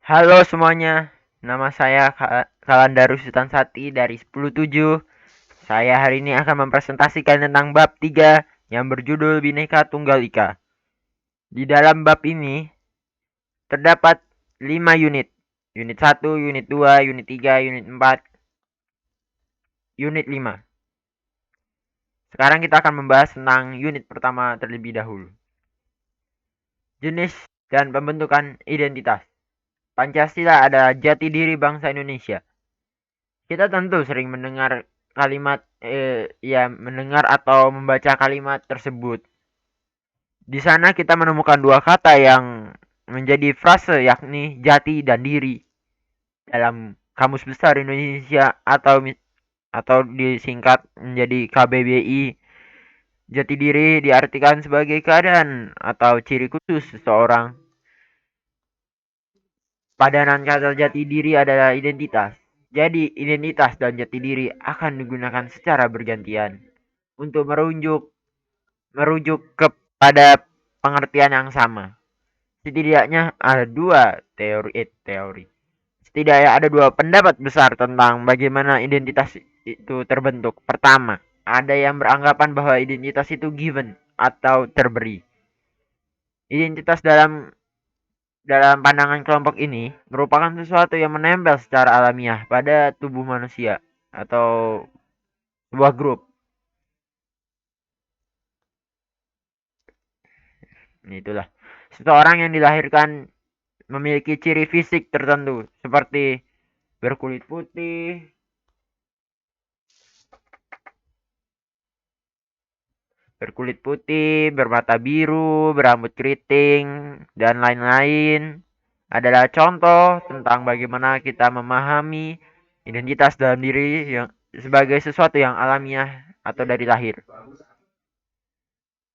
Halo semuanya, nama saya Kalandarus Sutansati dari 107. Saya hari ini akan mempresentasikan tentang bab 3 yang berjudul Bhinneka Tunggal Ika. Di dalam bab ini terdapat 5 unit. Unit 1, unit 2, unit 3, unit 4, unit 5. Sekarang kita akan membahas tentang unit pertama terlebih dahulu. Jenis dan pembentukan identitas. Pancasila adalah jati diri bangsa Indonesia. Kita tentu sering mendengar kalimat mendengar atau membaca kalimat tersebut. Di sana kita menemukan dua kata yang menjadi frase yakni jati dan diri dalam Kamus Besar Indonesia atau disingkat menjadi KBBI. Jati diri diartikan sebagai keadaan atau ciri khusus seseorang. Padanan kata jati diri adalah identitas. Jadi, identitas dan jati diri akan digunakan secara bergantian untuk merujuk kepada pengertian yang sama. Setidaknya ada dua teori. Setidaknya ada dua pendapat besar tentang bagaimana identitas itu terbentuk. Pertama, ada yang beranggapan bahwa identitas itu given atau terberi. Identitas dalam pandangan kelompok ini merupakan sesuatu yang menempel secara alamiah pada tubuh manusia atau sebuah grup. Itulah. Seseorang yang dilahirkan memiliki ciri fisik tertentu seperti berkulit putih, bermata biru, berambut keriting, dan lain-lain adalah contoh tentang bagaimana kita memahami identitas dalam diri yang sebagai sesuatu yang alamiah atau dari lahir.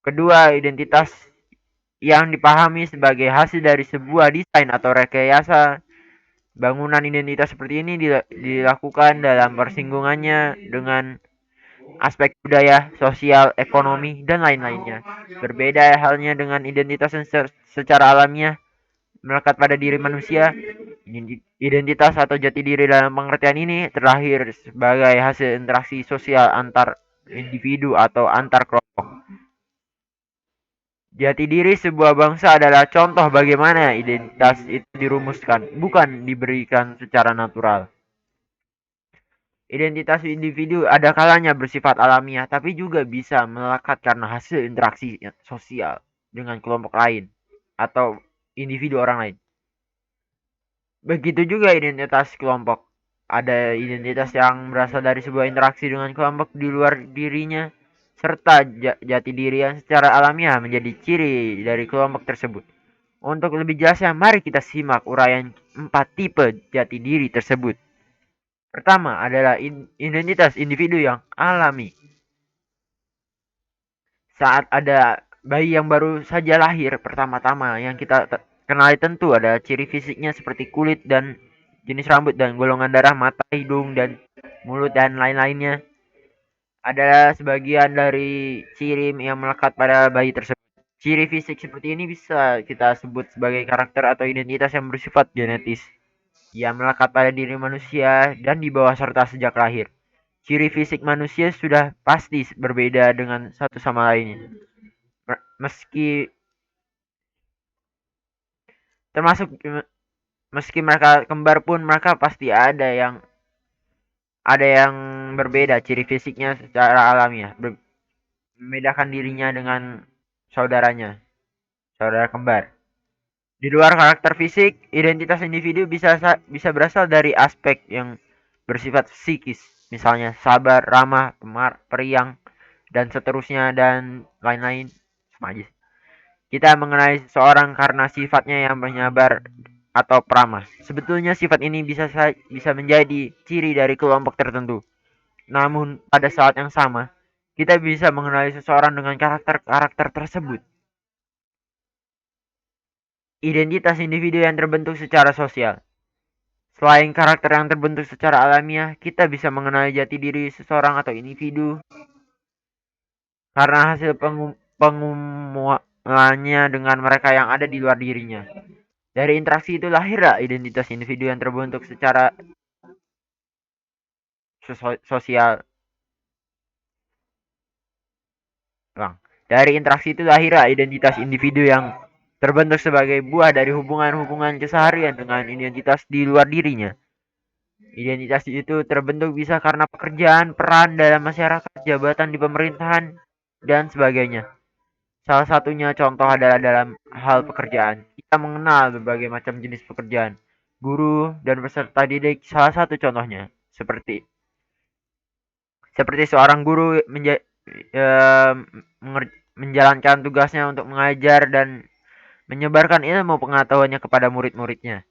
Kedua, identitas yang dipahami sebagai hasil dari sebuah desain atau rekayasa bangunan identitas seperti ini dilakukan dalam persinggungannya dengan aspek budaya, sosial, ekonomi, dan lain-lainnya. Berbeda halnya dengan identitas yang secara alamiah melekat pada diri manusia. Identitas atau jati diri dalam pengertian ini terlahir sebagai hasil interaksi sosial antar individu atau antar kelompok. Jati diri sebuah bangsa adalah contoh bagaimana identitas itu dirumuskan, bukan diberikan secara natural. Identitas individu ada kalanya bersifat alamiah, tapi juga bisa melekat karena hasil interaksi sosial dengan kelompok lain atau individu orang lain. Begitu juga identitas kelompok. Ada identitas yang berasal dari sebuah interaksi dengan kelompok di luar dirinya, serta jati diri yang secara alamiah menjadi ciri dari kelompok tersebut. Untuk lebih jelasnya, mari kita simak uraian 4 tipe jati diri tersebut. Pertama adalah identitas individu yang alami. Saat ada bayi yang baru saja lahir, pertama-tama yang kita kenali tentu ada ciri fisiknya seperti kulit dan jenis rambut dan golongan darah, mata, hidung, dan mulut, dan lain-lainnya. Adalah sebagian dari ciri yang melekat pada bayi tersebut. Ciri fisik seperti ini bisa kita sebut sebagai karakter atau identitas yang bersifat genetis, yang melekat pada diri manusia dan dibawa serta sejak lahir. Ciri fisik manusia sudah pasti berbeda dengan satu sama lainnya. Meski termasuk meski mereka kembar pun mereka pasti ada yang berbeda ciri fisiknya secara alamiah, membedakan dirinya dengan saudaranya, saudara kembar. Di luar karakter fisik, identitas individu bisa berasal dari aspek yang bersifat psikis, misalnya sabar, ramah, periang, dan seterusnya dan lain-lain. Sama aja. Kita mengenai seseorang karena sifatnya yang menyabar atau peramah. Sebetulnya sifat ini bisa menjadi ciri dari kelompok tertentu. Namun pada saat yang sama, kita bisa mengenali seseorang dengan karakter-karakter tersebut. Identitas individu yang terbentuk secara sosial. Selain karakter yang terbentuk secara alamiah, kita bisa mengenali jati diri seseorang atau individu karena hasil pengumumannya dengan mereka yang ada di luar dirinya. Dari interaksi itu lahirlah identitas individu yang terbentuk secara sosial. Bang. Dari interaksi itu lahirlah identitas individu yang terbentuk sebagai buah dari hubungan-hubungan keseharian dengan identitas di luar dirinya. Identitas itu terbentuk bisa karena pekerjaan, peran dalam masyarakat, jabatan di pemerintahan, dan sebagainya. Salah satunya contoh adalah dalam hal pekerjaan. Kita mengenal berbagai macam jenis pekerjaan. Guru dan peserta didik salah satu contohnya. Seperti seorang guru menjalankan tugasnya untuk mengajar dan menyebarkan ilmu pengetahuannya kepada murid-muridnya.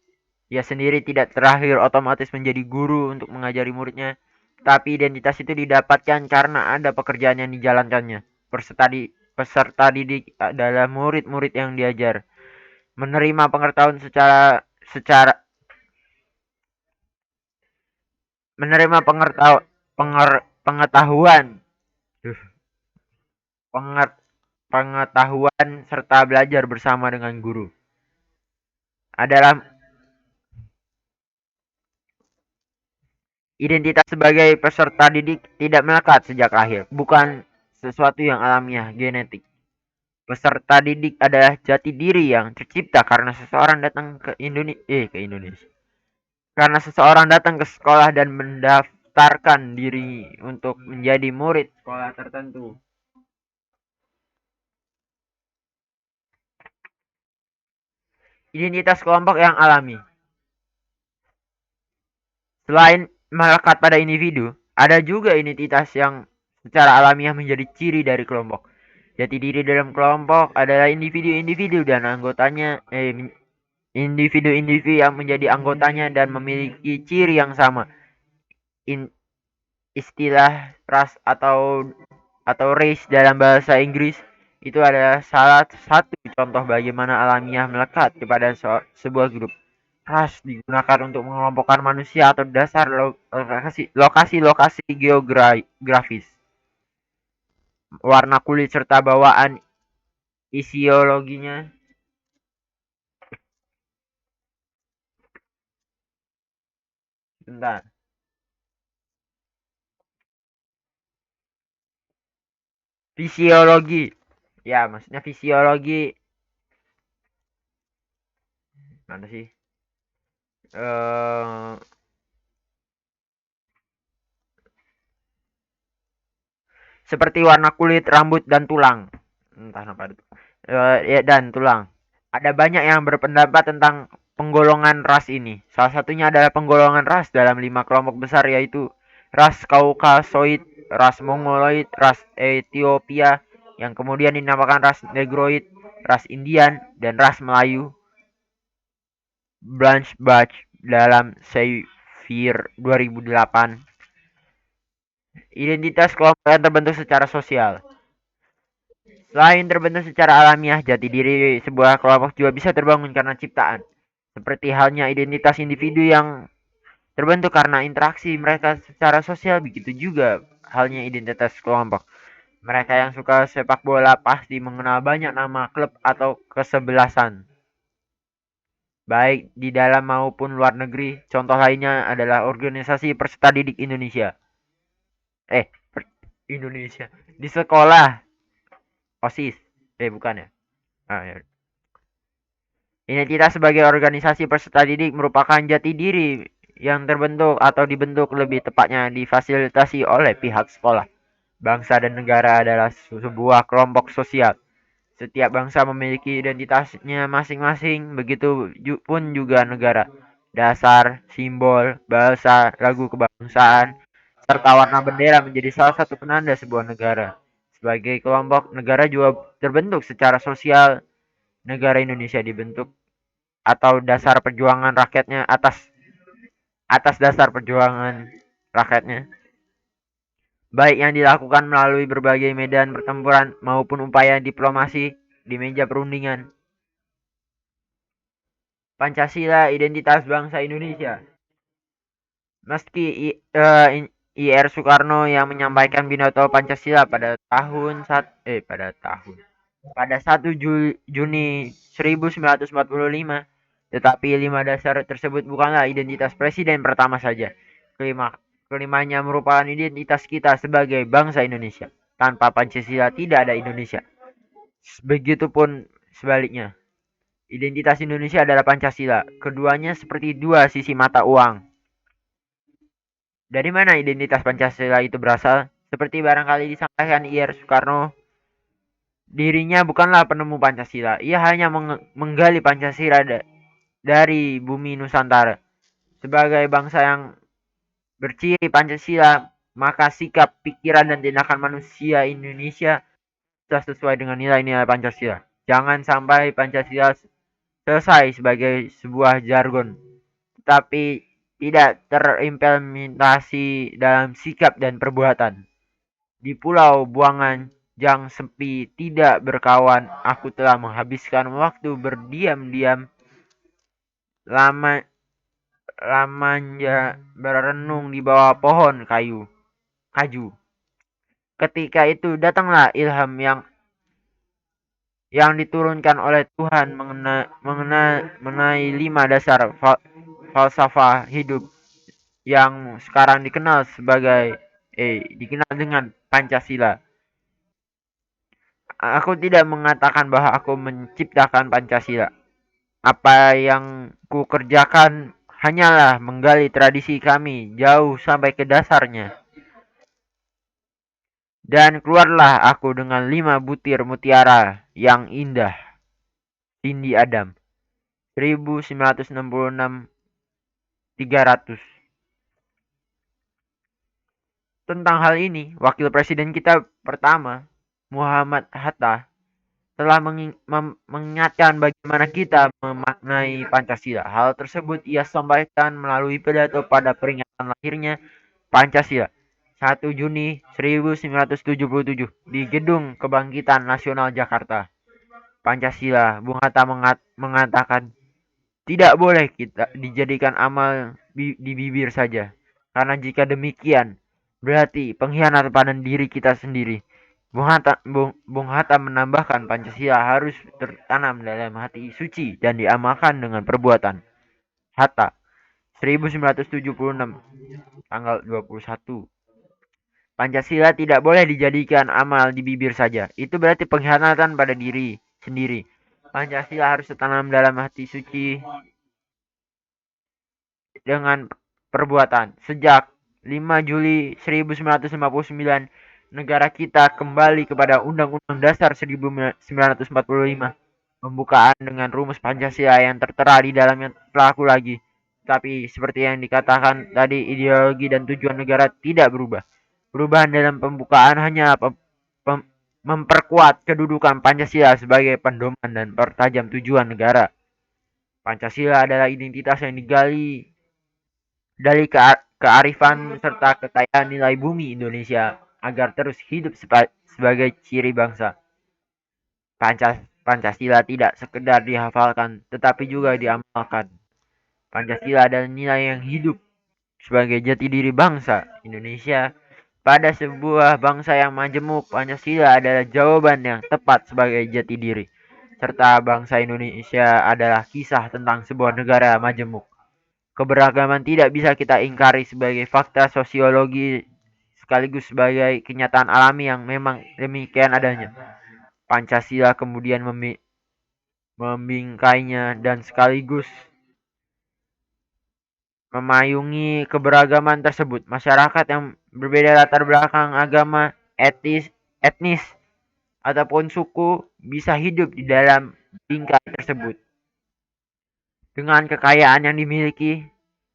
Ia sendiri tidak terakhir otomatis menjadi guru untuk mengajari muridnya, tapi identitas itu didapatkan karena ada pekerjaan yang dijalankannya. Peserta didik adalah murid-murid yang diajar. Menerima pengetahuan secara menerima pengetahuan pengetahuan serta belajar bersama dengan guru adalah identitas sebagai peserta didik tidak melekat sejak lahir, bukan sesuatu yang alamiah genetik. Peserta didik adalah jati diri yang tercipta karena seseorang datang ke Indonesia. Karena seseorang datang ke sekolah dan mendaftarkan diri untuk menjadi murid sekolah tertentu. Identitas kelompok yang alami. Selain melekat pada individu, ada juga identitas yang secara alamiah menjadi ciri dari kelompok. Jati diri dalam kelompok adalah individu-individu dan anggotanya individu-individu yang menjadi anggotanya dan memiliki ciri yang sama. Istilah ras atau race dalam bahasa Inggris itu adalah salah satu contoh bagaimana alamiah melekat kepada sebuah grup. Ras digunakan untuk mengelompokkan manusia atau dasar lokasi geografis, warna kulit serta bawaan isiologinya. Bentar. Fisiologi. Ya, maksudnya fisiologi. Mana sih? Seperti warna kulit, rambut, dan tulang. Entah apa itu. Ya, dan tulang. Ada banyak yang berpendapat tentang penggolongan ras ini. Salah satunya adalah penggolongan ras dalam 5 kelompok besar, yaitu ras Kaukasoid, ras Mongoloid, ras Ethiopia, yang kemudian dinamakan ras Negroid, ras Indian, dan ras Melayu. Blanchbach dalam Seifert 2008. Identitas kelompok yang terbentuk secara sosial. Selain terbentuk secara alamiah, jati diri sebuah kelompok juga bisa terbangun karena ciptaan. Seperti halnya identitas individu yang terbentuk karena interaksi mereka secara sosial, begitu juga halnya identitas kelompok. Mereka yang suka sepak bola pasti mengenal banyak nama klub atau kesebelasan, baik di dalam maupun luar negeri. Contoh lainnya adalah organisasi peserta didik Indonesia. Indonesia. Di sekolah, OSIS. Bukan ya. Ya. Identitas sebagai organisasi peserta didik merupakan jati diri yang terbentuk atau dibentuk, lebih tepatnya difasilitasi oleh pihak sekolah. Bangsa dan negara adalah sebuah kelompok sosial. Setiap bangsa memiliki identitasnya masing-masing, begitu pun juga negara. Dasar, simbol, bahasa, lagu kebangsaan, serta warna bendera menjadi salah satu penanda sebuah negara. Sebagai kelompok, negara juga terbentuk secara sosial. Negara Indonesia dibentuk atau dasar perjuangan rakyatnya atas dasar perjuangan rakyatnya, baik yang dilakukan melalui berbagai medan pertempuran maupun upaya diplomasi di meja perundingan. Pancasila identitas bangsa Indonesia. Meski Ir Soekarno yang menyampaikan pidato Pancasila pada 1 Juni 1945, Tetapi 5 dasar tersebut bukanlah identitas presiden pertama saja. Kelimanya merupakan identitas kita sebagai bangsa Indonesia. Tanpa Pancasila tidak ada Indonesia. Begitupun sebaliknya. Identitas Indonesia adalah Pancasila. Keduanya seperti dua sisi mata uang. Dari mana identitas Pancasila itu berasal? Seperti barangkali disampaikan Ir Soekarno, dirinya bukanlah penemu Pancasila. Ia hanya menggali Pancasila dari bumi Nusantara. Sebagai bangsa yang berciri Pancasila, maka sikap, pikiran, dan tindakan manusia Indonesia sudah sesuai dengan nilai-nilai Pancasila. Jangan sampai Pancasila selesai sebagai sebuah jargon, tetapi tidak terimplementasi dalam sikap dan perbuatan. Di pulau buangan yang sepi tidak berkawan, aku telah menghabiskan waktu berdiam-diam lama lamanya berenung di bawah pohon kaju. Ketika itu datanglah ilham yang diturunkan oleh Tuhan mengenai 5 dasar falsafah hidup yang sekarang dikenal dengan Pancasila. Aku tidak mengatakan bahwa aku menciptakan Pancasila. Apa yang ku kerjakan hanyalah menggali tradisi kami jauh sampai ke dasarnya. Dan keluarlah aku dengan 5 butir mutiara yang indah. Cindy Adam, 1966-300. Tentang hal ini, wakil presiden kita pertama, Muhammad Hatta, telah mengingatkan bagaimana kita memaknai Pancasila. Hal tersebut ia sampaikan melalui pidato pada peringatan lahirnya Pancasila 1 Juni 1977 di Gedung Kebangkitan Nasional Jakarta. Pancasila, Bung Hatta mengatakan, tidak boleh kita dijadikan amal di bibir saja. Karena jika demikian, berarti pengkhianatan pada diri kita sendiri. Bung Hatta menambahkan Pancasila harus tertanam dalam hati suci dan diamalkan dengan perbuatan. Hatta, 1976, tanggal 21. Pancasila tidak boleh dijadikan amal di bibir saja. Itu berarti pengkhianatan pada diri sendiri. Pancasila harus tertanam dalam hati suci dengan perbuatan. Sejak 5 Juli 1959, negara kita kembali kepada Undang-Undang Dasar 1945. Pembukaan dengan rumus Pancasila yang tertera di dalamnya berlaku lagi. Tapi seperti yang dikatakan tadi, ideologi dan tujuan negara tidak berubah. Perubahan dalam pembukaan hanya memperkuat kedudukan Pancasila sebagai pedoman dan pertajam tujuan negara. Pancasila adalah identitas yang digali dari kearifan serta kekayaan nilai bumi Indonesia agar terus hidup sebagai ciri bangsa. Pancasila tidak sekedar dihafalkan, tetapi juga diamalkan. Pancasila adalah nilai yang hidup sebagai jati diri bangsa Indonesia. Pada sebuah bangsa yang majemuk, Pancasila adalah jawaban yang tepat sebagai jati diri. Serta bangsa Indonesia adalah kisah tentang sebuah negara majemuk. Keberagaman tidak bisa kita ingkari sebagai fakta sosiologi sekaligus sebagai kenyataan alami yang memang demikian adanya. Pancasila kemudian membingkainya dan sekaligus memayungi keberagaman tersebut. Masyarakat yang berbeda latar belakang, agama, etnis, ataupun suku bisa hidup di dalam bingkai tersebut. Dengan kekayaan yang dimiliki,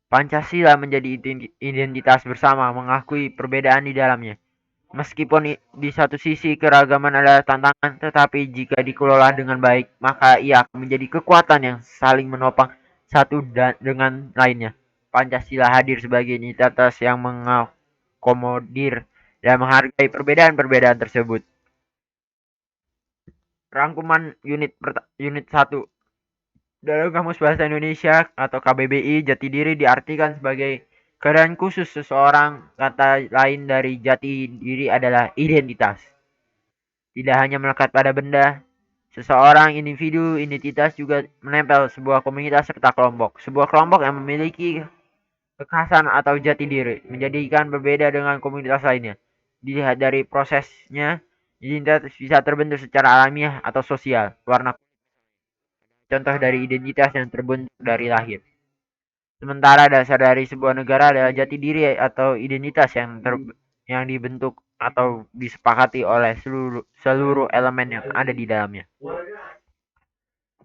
Pancasila menjadi identitas bersama, mengakui perbedaan di dalamnya. Meskipun di satu sisi keragaman adalah tantangan, tetapi jika dikelola dengan baik, maka ia akan menjadi kekuatan yang saling menopang satu dengan lainnya. Pancasila hadir sebagai identitas yang mengakomodir dan menghargai perbedaan-perbedaan tersebut. Rangkuman unit 1. Dalam Kamus Bahasa Indonesia atau KBBI, jati diri diartikan sebagai keadaan khusus seseorang. Kata lain dari jati diri adalah identitas. Tidak hanya melekat pada benda, Seseorang individu identitas juga menempel sebuah komunitas serta kelompok. Sebuah kelompok yang memiliki kekhasan atau jati diri menjadikan berbeda dengan komunitas lainnya. Dilihat dari prosesnya, identitas bisa terbentuk secara alamiah atau sosial. Warna contoh dari identitas yang terbentuk dari lahir. Sementara dasar dari sebuah negara adalah jati diri atau identitas yang dibentuk atau disepakati oleh seluruh elemen yang ada di dalamnya.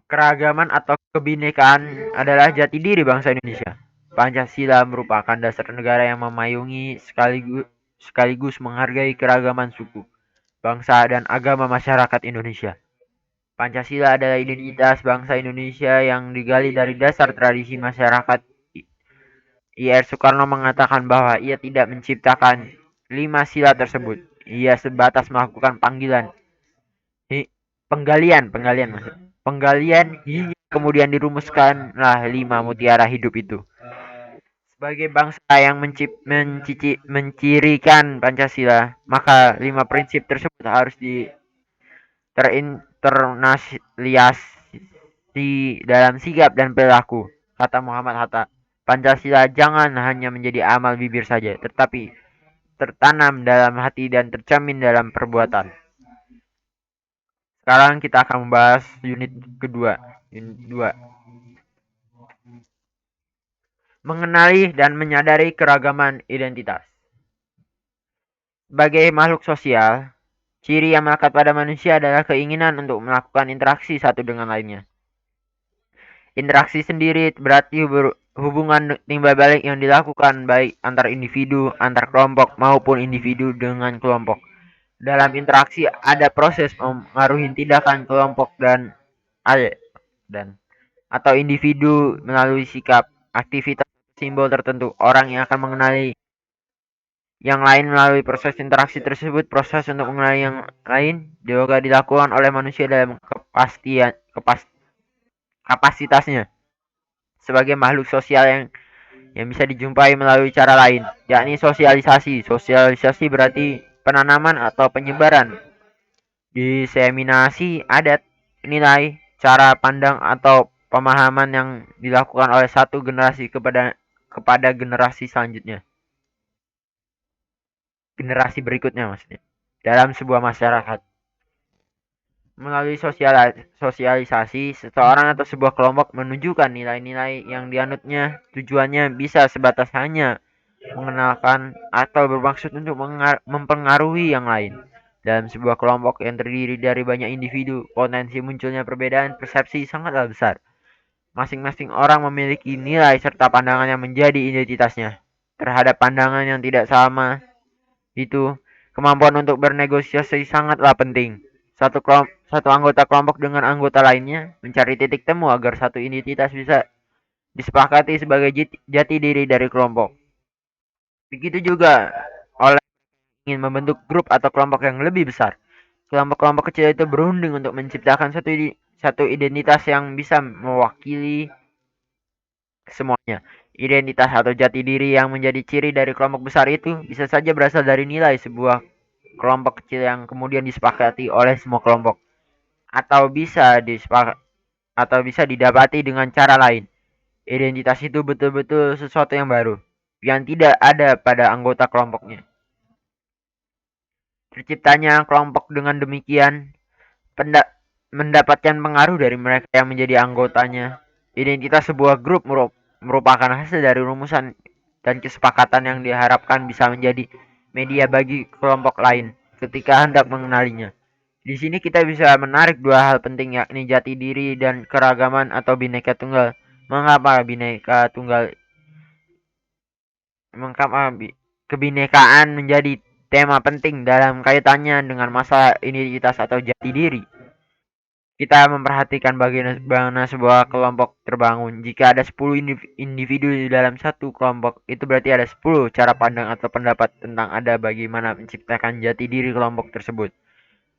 Keragaman atau kebinekaan adalah jati diri bangsa Indonesia. Pancasila merupakan dasar negara yang memayungi sekaligus menghargai keragaman suku, bangsa, dan agama masyarakat Indonesia. Pancasila adalah identitas bangsa Indonesia yang digali dari dasar tradisi masyarakat. Ir Soekarno mengatakan bahwa ia tidak menciptakan 5 sila tersebut. Ia sebatas melakukan penggalian penggalian hingga kemudian dirumuskanlah 5 mutiara hidup itu. Sebagai bangsa yang mencirikan Pancasila, maka 5 prinsip tersebut harus terinternasionalisasi dalam sikap dan perilaku. Kata Muhammad Hatta, Pancasila jangan hanya menjadi amal bibir saja, tetapi tertanam dalam hati dan tercermin dalam perbuatan. Sekarang kita akan membahas unit kedua. Unit 2. Mengenali dan menyadari keragaman identitas. Sebagai makhluk sosial, ciri yang melekat pada manusia adalah keinginan untuk melakukan interaksi satu dengan lainnya. Interaksi sendiri berarti hubungan timbal balik yang dilakukan baik antar individu, antar kelompok, maupun individu dengan kelompok. Dalam interaksi ada proses mengaruhi tindakan kelompok dan atau individu melalui sikap, aktivitas, simbol tertentu. Orang yang akan mengenali yang lain melalui proses interaksi tersebut. Proses untuk mengenali yang lain juga dilakukan oleh manusia dalam kapasitasnya sebagai makhluk sosial yang bisa dijumpai melalui cara lain, yakni sosialisasi. Sosialisasi berarti penanaman atau penyebaran, diseminasi adat, nilai, cara pandang atau pemahaman yang dilakukan oleh satu generasi kepada generasi selanjutnya. Generasi berikutnya maksudnya. Dalam sebuah masyarakat. Melalui sosialisasi, seseorang atau sebuah kelompok menunjukkan nilai-nilai yang dianutnya. Tujuannya bisa sebatas hanya mengenalkan atau bermaksud untuk mempengaruhi yang lain. Dalam sebuah kelompok yang terdiri dari banyak individu, potensi munculnya perbedaan persepsi sangatlah besar. Masing-masing orang memiliki nilai serta pandangan yang menjadi identitasnya. Terhadap pandangan yang tidak sama itu, kemampuan untuk bernegosiasi sangatlah penting. Satu anggota kelompok dengan anggota lainnya mencari titik temu agar satu identitas bisa disepakati sebagai jati diri dari kelompok. Begitu juga oleh ingin membentuk grup atau kelompok yang lebih besar. Kelompok-kelompok kecil itu berunding untuk menciptakan satu identitas yang bisa mewakili semuanya. Identitas atau jati diri yang menjadi ciri dari kelompok besar itu bisa saja berasal dari nilai sebuah kelompok kecil yang kemudian disepakati oleh semua kelompok, atau bisa didapati dengan cara lain. Identitas itu betul-betul sesuatu yang baru yang tidak ada pada anggota kelompoknya. Terciptanya kelompok dengan demikian mendapatkan pengaruh dari mereka yang menjadi anggotanya. Identitas sebuah grup merupakan hasil dari rumusan dan kesepakatan yang diharapkan bisa menjadi media bagi kelompok lain ketika hendak mengenalinya. Di sini kita bisa menarik dua hal penting, yakni jati diri dan keragaman atau bineka tunggal. Mengapa kebinekaan menjadi tema penting dalam kaitannya dengan masalah identitas atau jati diri? Kita memperhatikan bagaimana sebuah kelompok terbangun. Jika ada 10 individu di dalam satu kelompok, itu berarti ada 10 cara pandang atau pendapat tentang ada bagaimana menciptakan jati diri kelompok tersebut.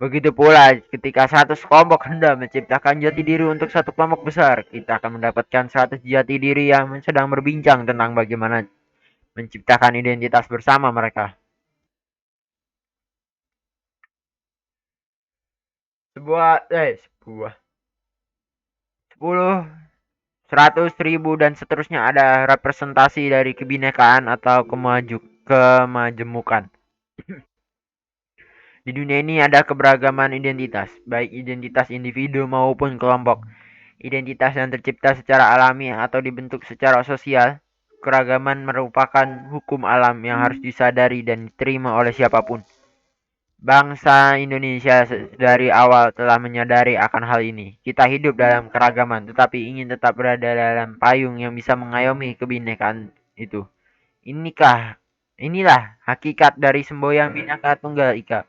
Begitu pula ketika 100 kelompok hendak menciptakan jati diri untuk satu kelompok besar, kita akan mendapatkan 100 jati diri yang sedang berbincang tentang bagaimana menciptakan identitas bersama mereka. sebuah 10, 100.000 dan seterusnya ada representasi dari kebinekaan atau kemajemukan. Di dunia ini ada keberagaman identitas, baik identitas individu maupun kelompok. Identitas yang tercipta secara alami atau dibentuk secara sosial. Keragaman merupakan hukum alam yang harus disadari dan diterima oleh siapapun. Bangsa Indonesia dari awal telah menyadari akan hal ini. Kita hidup dalam keragaman, tetapi ingin tetap berada dalam payung yang bisa mengayomi kebinekaan itu. Inilah hakikat dari semboyan Bhinneka Tunggal Ika.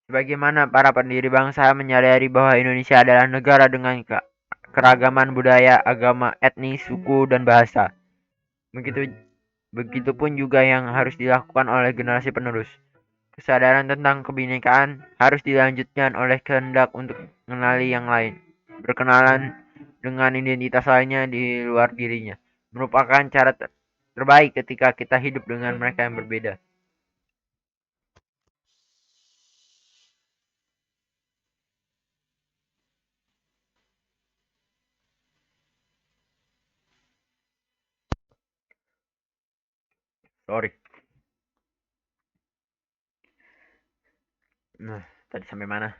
Sebagaimana para pendiri bangsa menyadari bahwa Indonesia adalah negara dengan keragaman budaya, agama, etnis, suku, dan bahasa. Begitupun juga yang harus dilakukan oleh generasi penerus. Kesadaran tentang kebinekaan harus dilanjutkan oleh kehendak untuk mengenali yang lain. Berkenalan dengan identitas lainnya di luar dirinya merupakan cara terbaik ketika kita hidup dengan mereka yang berbeda. Sorry. Nah, tadi sampai mana?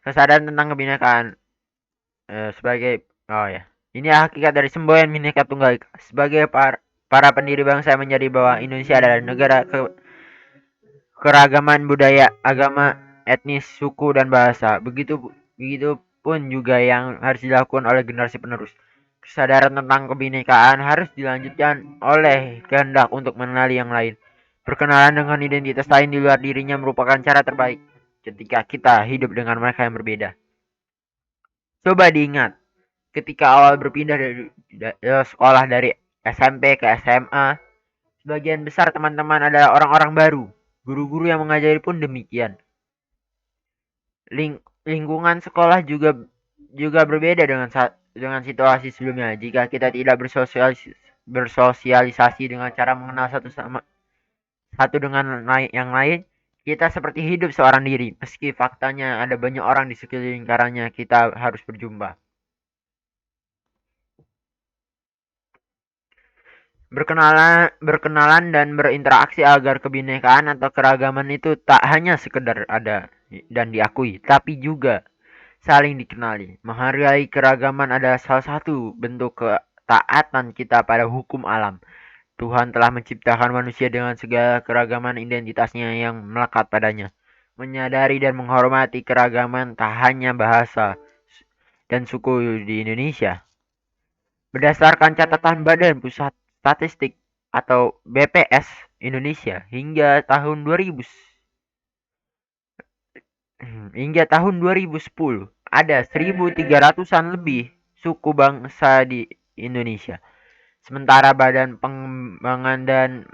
Kesadaran tentang kebinekaan sebagai ini hakikat dari semboyan Bhinneka Tunggal Ika. Sebagai para pendiri bangsa menjadi bahwa Indonesia adalah negara keragaman budaya, agama, etnis, suku, dan bahasa. Begitu pun juga yang harus dilakukan oleh generasi penerus. Kesadaran tentang kebinekaan harus dilanjutkan oleh kehendak untuk mengenali yang lain. Berkenalan dengan identitas lain di luar dirinya merupakan cara terbaik ketika kita hidup dengan mereka yang berbeda. Coba diingat, ketika awal berpindah dari sekolah dari SMP ke SMA, sebagian besar teman-teman adalah orang-orang baru. Guru-guru yang mengajari pun demikian. Lingkungan sekolah juga berbeda dengan situasi sebelumnya. Jika kita tidak bersosialisasi dengan cara mengenal satu dengan yang lain, kita seperti hidup seorang diri. Meski faktanya ada banyak orang di sekeliling lingkarannya, kita harus berjumpa. Berkenalan dan berinteraksi agar kebinekaan atau keragaman itu tak hanya sekedar ada dan diakui, tapi juga saling dikenali. Menghargai keragaman adalah salah satu bentuk ketaatan kita pada hukum alam. Tuhan telah menciptakan manusia dengan segala keragaman identitasnya yang melekat padanya. Menyadari dan menghormati keragaman tak hanya bahasa dan suku di Indonesia. Berdasarkan catatan Badan Pusat Statistik atau BPS Indonesia hingga tahun 2010 ada 1.300-an lebih suku bangsa di Indonesia. Sementara Badan Pengembangan dan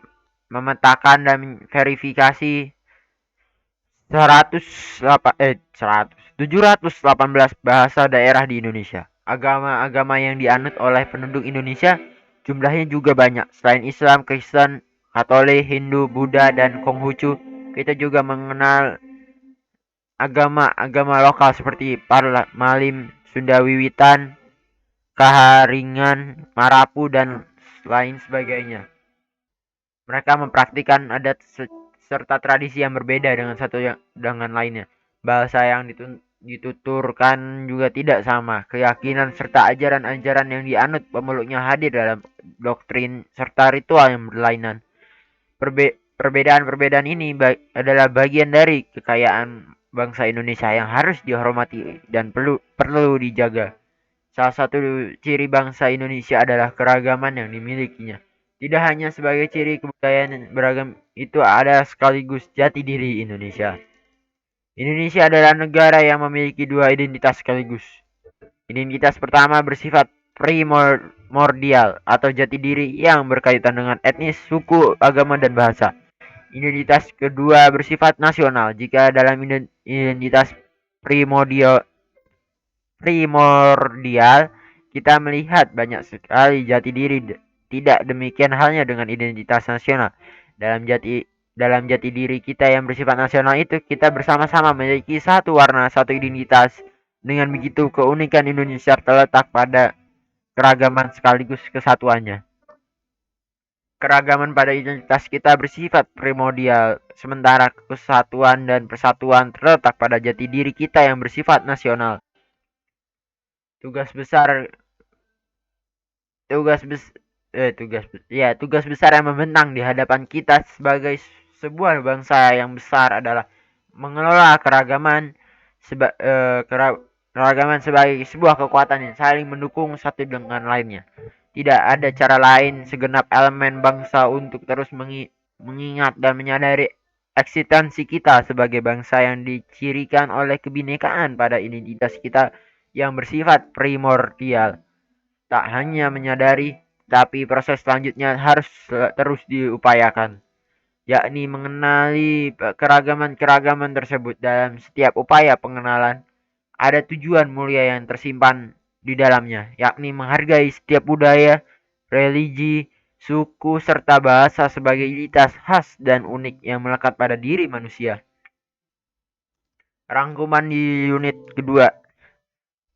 memetakan dan verifikasi 718 bahasa daerah di Indonesia. Agama-agama yang dianut oleh penduduk Indonesia jumlahnya juga banyak. Selain Islam, Kristen, Katolik, Hindu, Buddha, dan Konghucu, kita juga mengenal agama-agama lokal seperti Malim, Sunda Wiwitan, Kaharingan, Marapu, dan lain sebagainya. Mereka mempraktikkan adat serta tradisi yang berbeda dengan satu dengan lainnya. Bahasa yang dituturkan juga tidak sama. Keyakinan serta ajaran-ajaran yang dianut pemeluknya hadir dalam doktrin serta ritual yang berlainan. Perbedaan-perbedaan ini adalah bagian dari kekayaan bangsa Indonesia yang harus dihormati dan perlu dijaga. Salah satu ciri bangsa Indonesia adalah keragaman yang dimilikinya. Tidak hanya sebagai ciri kebudayaan yang beragam, itu ada sekaligus jati diri Indonesia. Indonesia adalah negara yang memiliki dua identitas sekaligus. Identitas pertama bersifat primordial atau jati diri yang berkaitan dengan etnis, suku, agama, dan bahasa. Identitas kedua bersifat nasional. Jika dalam identitas primordial kita melihat banyak sekali jati diri. Tidak demikian halnya dengan identitas nasional. Dalam Dalam jati diri kita yang bersifat nasional itu, kita bersama-sama memiliki satu warna, satu identitas. Dengan begitu, keunikan Indonesia terletak pada keragaman sekaligus kesatuannya. Keragaman pada identitas kita bersifat primordial, sementara kesatuan dan persatuan terletak pada jati diri kita yang bersifat nasional. Tugas besar tugas bes tugas besar yang membentang di hadapan kita sebagai sebuah bangsa yang besar adalah mengelola keragaman sebagai sebuah kekuatan yang saling mendukung satu dengan lainnya. Tidak ada cara lain segenap elemen bangsa untuk terus mengingat dan menyadari eksistensi kita sebagai bangsa yang dicirikan oleh kebinekaan pada identitas kita yang bersifat primordial. Tak hanya menyadari, tapi proses selanjutnya harus terus diupayakan, yakni mengenali keragaman-keragaman tersebut. Dalam setiap upaya pengenalan, ada tujuan mulia yang tersimpan di dalamnya, yakni menghargai setiap budaya, religi, suku, serta bahasa sebagai identitas khas dan unik yang melekat pada diri manusia. Rangkuman di unit kedua.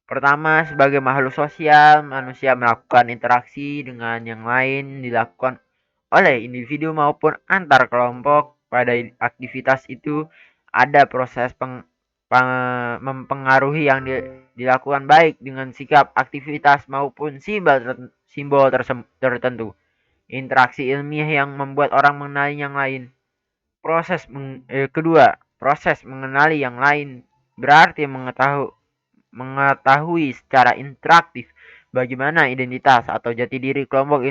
Pertama, sebagai makhluk sosial, manusia melakukan interaksi dengan yang lain dilakukan oleh individu maupun antar kelompok. Pada aktivitas itu ada proses mempengaruhi yang dilakukan baik dengan sikap aktivitas maupun simbol tertentu. Interaksi ilmiah yang membuat orang mengenali yang lain. Kedua, proses mengenali yang lain berarti mengetahui secara interaktif bagaimana identitas atau jati diri kelompok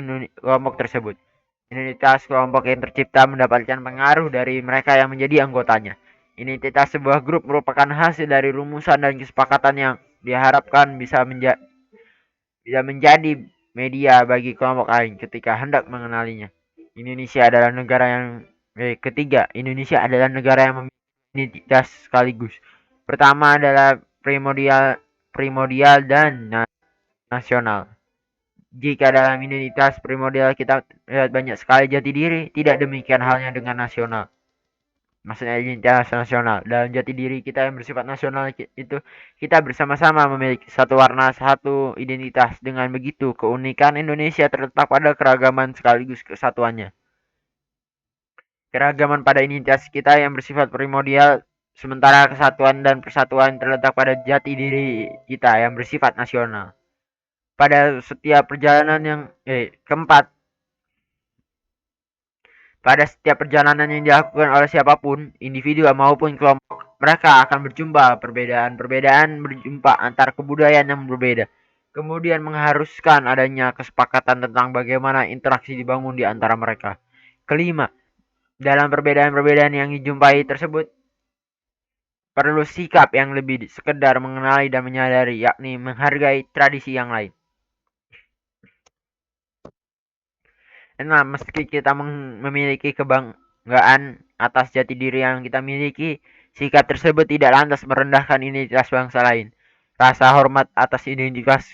tersebut. Identitas kelompok yang tercipta mendapatkan pengaruh dari mereka yang menjadi anggotanya. Identitas sebuah grup merupakan hasil dari rumusan dan kesepakatan yang diharapkan bisa menjadi media bagi kelompok lain ketika hendak mengenalinya. Indonesia adalah negara yang ketiga, Indonesia adalah negara yang memiliki identitas sekaligus. Pertama adalah primordial primordial dan nasional. Jika dalam identitas primordial kita lihat banyak sekali jati diri, tidak demikian halnya dengan nasional. Maksudnya identitas nasional. Dalam jati diri kita yang bersifat nasional itu, kita bersama-sama memiliki satu warna, satu identitas. Dengan begitu, keunikan Indonesia terletak pada keragaman sekaligus kesatuannya. Keragaman pada identitas kita yang bersifat primordial, sementara kesatuan dan persatuan terletak pada jati diri kita yang bersifat nasional. Pada setiap perjalanan yang keempat, pada setiap perjalanan yang dilakukan oleh siapapun, individu maupun kelompok, mereka akan berjumpa perbedaan berjumpa antar kebudayaan yang berbeda. Kemudian mengharuskan adanya kesepakatan tentang bagaimana interaksi dibangun di antara mereka. Kelima, dalam perbedaan-perbedaan yang dijumpai tersebut, perlu sikap yang lebih sekedar mengenali dan menyadari, yakni menghargai tradisi yang lain. Nah, meski kita memiliki kebanggaan atas jati diri yang kita miliki, sikap tersebut tidak lantas merendahkan identitas bangsa lain. Rasa hormat atas identitas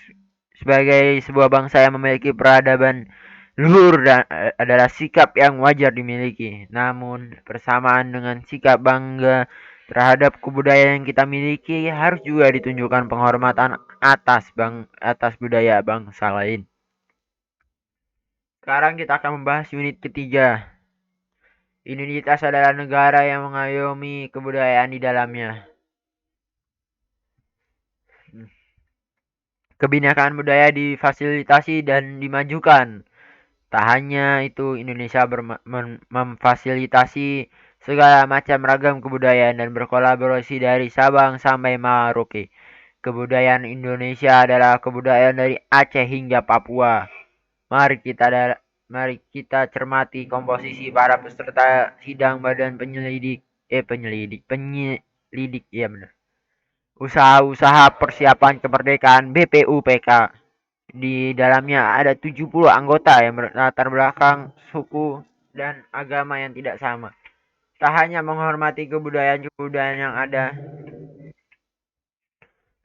sebagai sebuah bangsa yang memiliki peradaban luhur adalah sikap yang wajar dimiliki. Namun, bersamaan dengan sikap bangga terhadap kebudayaan yang kita miliki, harus juga ditunjukkan penghormatan atas budaya bangsa lain. Sekarang kita akan membahas unit ketiga. Identitas adalah negara yang mengayomi kebudayaan di dalamnya. Kebinekaan budaya difasilitasi dan dimajukan. Tak hanya itu, Indonesia memfasilitasi segala macam ragam kebudayaan dan berkolaborasi dari Sabang sampai Merauke. Kebudayaan Indonesia adalah kebudayaan dari Aceh hingga Papua. Mari kita cermati komposisi para peserta sidang Badan Penyelidik, ya benar. Usaha-usaha persiapan kemerdekaan BPUPK. Di dalamnya ada 70 anggota yang berlatar belakang suku dan agama yang tidak sama. Tak hanya menghormati kebudayaan-kebudayaan yang ada.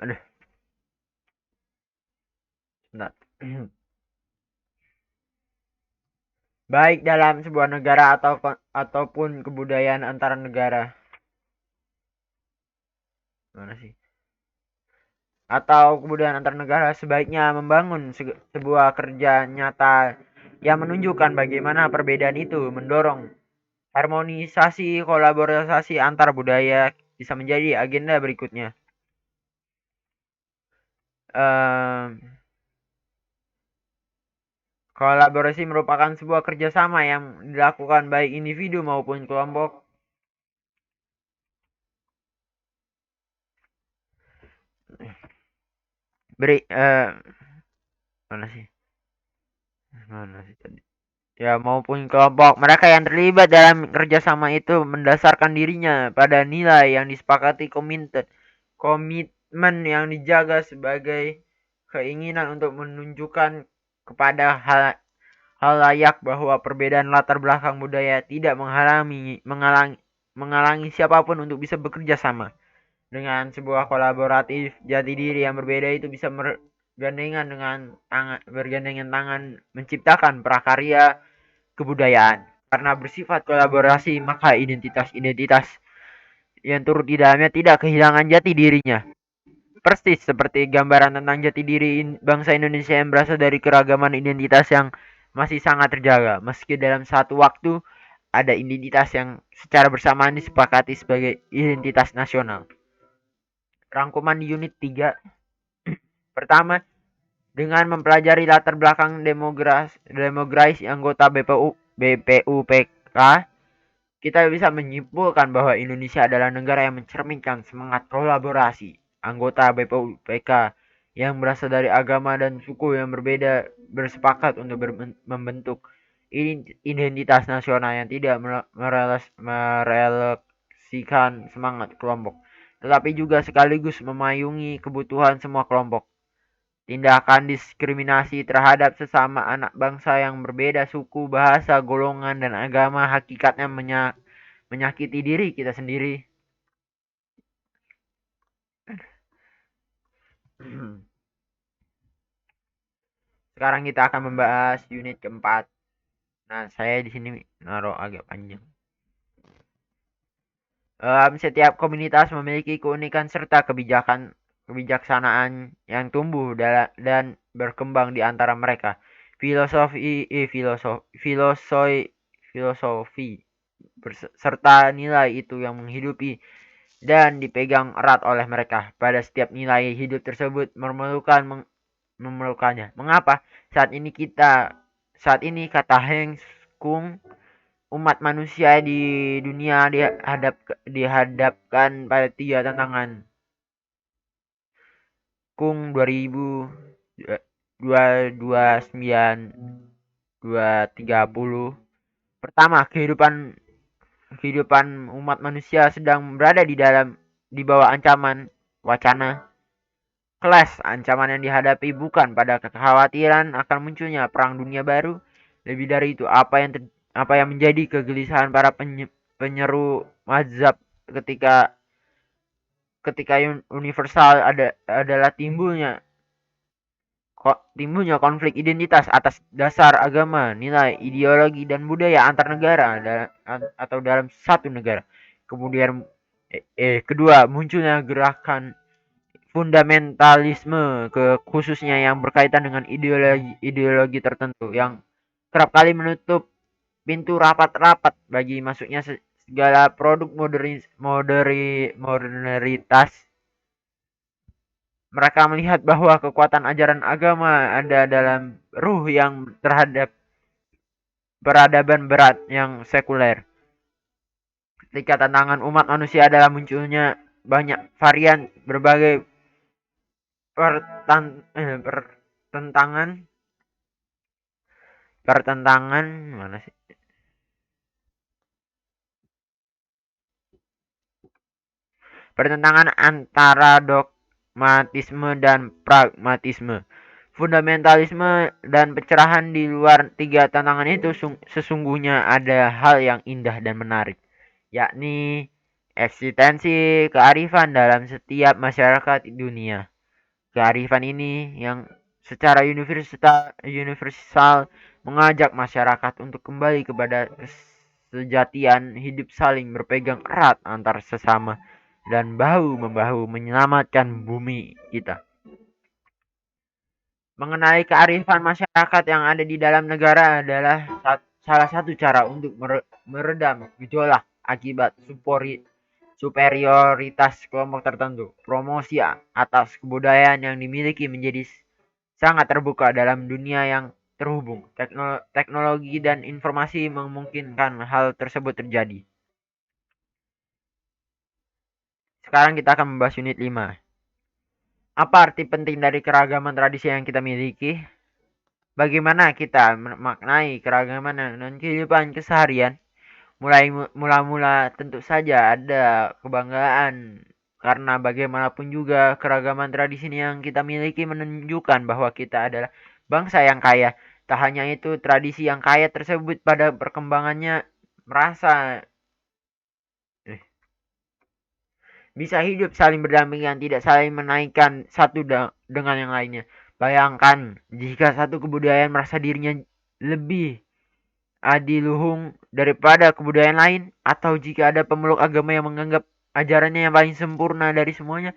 Aduh, bentar. baik dalam sebuah negara ataupun kebudayaan antara negara. Mana sih? Atau kebudayaan antar negara sebaiknya membangun sebuah kerja nyata yang menunjukkan bagaimana perbedaan itu mendorong harmonisasi kolaborasi antar budaya bisa menjadi agenda berikutnya. Ehm, Kolaborasi merupakan sebuah kerjasama yang dilakukan baik individu maupun kelompok. Beri mana sih? Mana sih tadi? Ya, maupun kelompok mereka yang terlibat dalam kerjasama itu mendasarkan dirinya pada nilai yang disepakati, komitmen yang dijaga sebagai keinginan untuk menunjukkan kepada hal layak bahwa perbedaan latar belakang budaya tidak menghalangi siapapun untuk bisa bekerja sama. Dengan sebuah kolaboratif jati diri yang berbeda itu bisa bergandengan tangan menciptakan prakarya kebudayaan. Karena bersifat kolaborasi, maka identitas-identitas yang turut di dalamnya tidak kehilangan jati dirinya. Persis seperti gambaran tentang jati diri bangsa Indonesia yang berasal dari keragaman identitas yang masih sangat terjaga. Meski dalam satu waktu ada identitas yang secara bersamaan disepakati sebagai identitas nasional. Rangkuman di unit 3. Pertama, dengan mempelajari latar belakang demografis anggota BPUPK, kita bisa menyimpulkan bahwa Indonesia adalah negara yang mencerminkan semangat kolaborasi. Anggota BPUPK yang berasal dari agama dan suku yang berbeda bersepakat untuk membentuk identitas nasional yang tidak mereleksikan semangat kelompok, tetapi juga sekaligus memayungi kebutuhan semua kelompok. Tindakan diskriminasi terhadap sesama anak bangsa yang berbeda suku, bahasa, golongan, dan agama hakikatnya menyakiti diri kita sendiri. Sekarang kita akan membahas unit keempat. Nah, saya di sini naruh agak panjang. Setiap komunitas memiliki keunikan serta kebijaksanaan yang tumbuh dan berkembang di antara mereka. Filosofi serta nilai itu yang menghidupi dan dipegang erat oleh mereka. Pada setiap nilai hidup tersebut memerlukannya. Mengapa? Saat ini kata Heng Kung, umat manusia di dunia dihadapkan pada tiga tantangan. Kung 2029 230. Pertama, kehidupan umat manusia sedang berada di bawah ancaman wacana kelas. Ancaman yang dihadapi bukan pada kekhawatiran akan munculnya perang dunia baru. Lebih dari itu, apa yang menjadi kegelisahan para penyeru mazhab ketika universal adalah timbulnya konflik identitas atas dasar agama, nilai, ideologi, dan budaya antar negara atau dalam satu negara. Kemudian kedua, munculnya gerakan fundamentalisme khususnya yang berkaitan dengan ideologi tertentu yang kerap kali menutup pintu rapat-rapat bagi masuknya segala produk moderneritas. Mereka melihat bahwa kekuatan ajaran agama ada dalam ruh yang terhadap peradaban berat yang sekuler. Ketika tantangan umat manusia adalah munculnya banyak varian berbagai pertentangan mana sih? Pertentangan antara dogmatisme dan pragmatisme. Fundamentalisme dan pencerahan di luar tiga tantangan itu sesungguhnya ada hal yang indah dan menarik, yakni eksistensi kearifan dalam setiap masyarakat dunia. Kearifan ini yang secara universal mengajak masyarakat untuk kembali kepada sejatian hidup saling berpegang erat antar sesama dan bahu-membahu menyelamatkan bumi kita. Mengenai kearifan masyarakat yang ada di dalam negara adalah salah satu cara untuk meredam gejolak akibat superioritas kelompok tertentu. Promosi atas kebudayaan yang dimiliki menjadi sangat terbuka dalam dunia yang terhubung. Teknologi dan informasi memungkinkan hal tersebut terjadi. Sekarang kita akan membahas unit 5. Apa arti penting dari keragaman tradisi yang kita miliki? Bagaimana kita memaknai keragaman dan kehidupan keseharian? Mula-mula tentu saja ada kebanggaan karena bagaimanapun juga keragaman tradisi yang kita miliki menunjukkan bahwa kita adalah bangsa yang kaya. Tak hanya itu, tradisi yang kaya tersebut pada perkembangannya merasa bisa hidup saling berdampingan, tidak saling menaikkan satu dengan yang lainnya. Bayangkan jika satu kebudayaan merasa dirinya lebih adiluhung daripada kebudayaan lain, atau jika ada pemeluk agama yang menganggap ajarannya yang paling sempurna dari semuanya,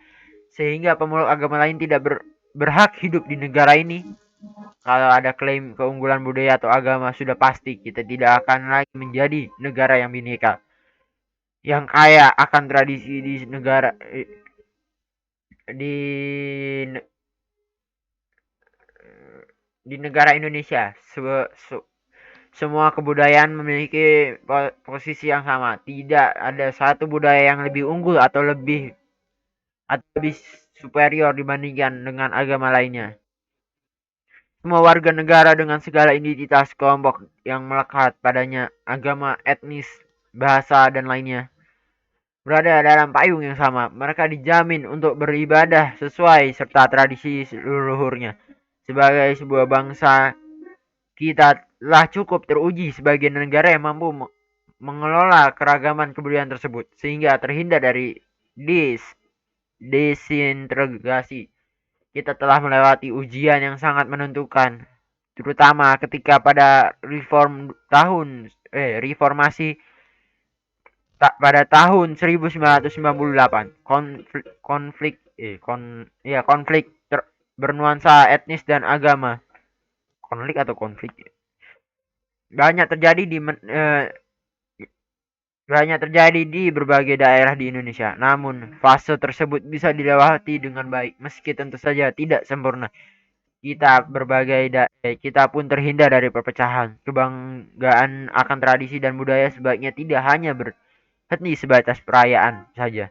sehingga pemeluk agama lain tidak berhak hidup di negara ini. Kalau ada klaim keunggulan budaya atau agama, sudah pasti kita tidak akan lagi menjadi negara yang bineka, yang kaya akan tradisi di di negara Indonesia. Semua kebudayaan memiliki posisi yang sama. Tidak ada satu budaya yang lebih unggul atau lebih superior dibandingkan dengan agama lainnya. Semua warga negara dengan segala identitas kelompok yang melekat padanya, agama, etnis, bahasa, dan lainnya, berada dalam payung yang sama. Mereka dijamin untuk beribadah sesuai serta tradisi leluhurnya. Sebagai sebuah bangsa, kita telah cukup teruji sebagai negara yang mampu mengelola keragaman kebudayaan tersebut sehingga terhindar dari desintegrasi. Kita telah melewati ujian yang sangat menentukan, terutama ketika pada reformasi pada tahun 1998. Konflik bernuansa etnis dan agama. Konflik banyak terjadi di berbagai daerah di Indonesia. Namun, fase tersebut bisa dilewati dengan baik, meski tentu saja tidak sempurna. Kita pun terhindar dari perpecahan. Kebanggaan akan tradisi dan budaya sebaiknya tidak hanya berhenti sebatas perayaan saja.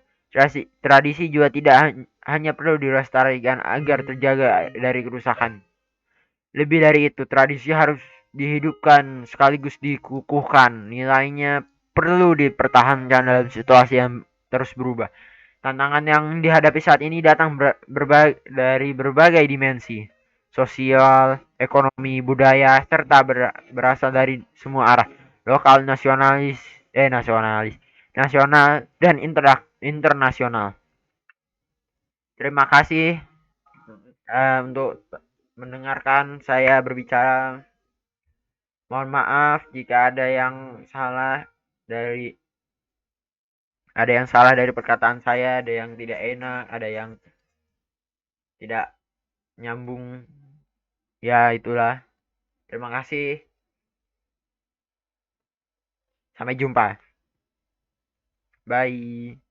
Tradisi juga tidak hanya perlu dilestarikan agar terjaga dari kerusakan. Lebih dari itu, tradisi harus dihidupkan sekaligus dikukuhkan. Nilainya perlu dipertahankan dalam situasi yang terus berubah. Tantangan yang dihadapi saat ini datang dari berbagai dimensi, sosial, ekonomi, budaya, serta berasal dari semua arah, lokal, nasional, dan internasional. Terima kasih untuk mendengarkan saya berbicara. Mohon maaf jika ada yang salah dari perkataan saya, ada yang tidak enak, ada yang tidak nyambung. Ya, itulah. Terima kasih. Sampai jumpa. Bye.